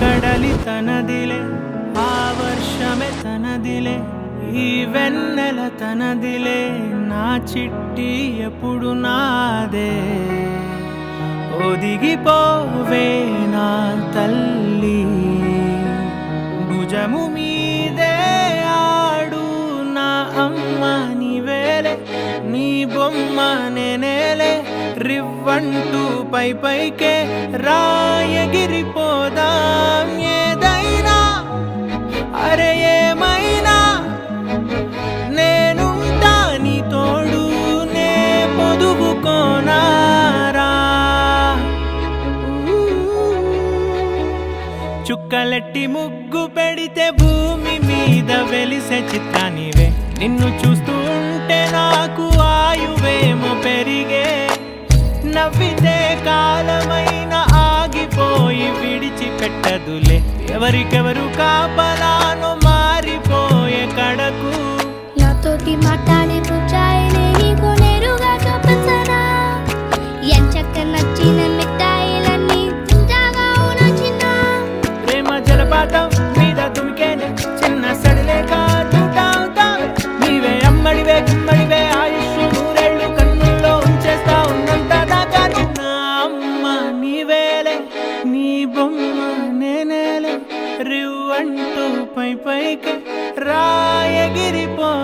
కడలి తనదిలే, ఆ వర్షమే తనదిలే, ఈ వెన్నెల తనదిలే, నా చిట్టి ఎప్పుడు నాదే. ఒదిగిపోవే నా తల్లి, భుజము మీదే ఆడు నా అమ్మ నీవేలే, నీ బొమ్మ నేనేలే, రివ్వంటూ పై పైకే రాయగిరిపోదాం. ఏదైనా అరే ఏమైనా నేనుంటా నీ తోడు, నే పొదువుకోనారా. చుక్కలెట్టి ముగ్గు పెడితే భూమి మీద వెలిసే చిత్రానివే, నిన్ను చూస్తూ ఉంటే నాకు ఆయువేమో పెరిగే. నవ్వితే కాలమైన ఆగిపోయి విడిచిపెట్టదులే, ఎవరికెవరు కాపలానో మారిపోయే కడకు. నాతోటి మాట్లాడే ముచ్చాయిలే నీకు నేరుగా చూపించనా, ఎంచక్క నచ్చిన మిఠాయిలన్నీ తింటాగా నచ్చిన. ప్రేమ జలపాతం మీద తుమికేనే చిన్న సడిలేక చూటావుతావే, నీవే అమ్మడివే గుమ్మడివే, ఆయుష్ నూరేళ్ళు కన్నుల్లో ఉంచేస్తా ఉన్నంత దాకా. నా అమ్మ నీవేలే, నీ బొమ్మ నేనేలే, రివ్వంటూ పై పైకి రాయగిరిపోదాం.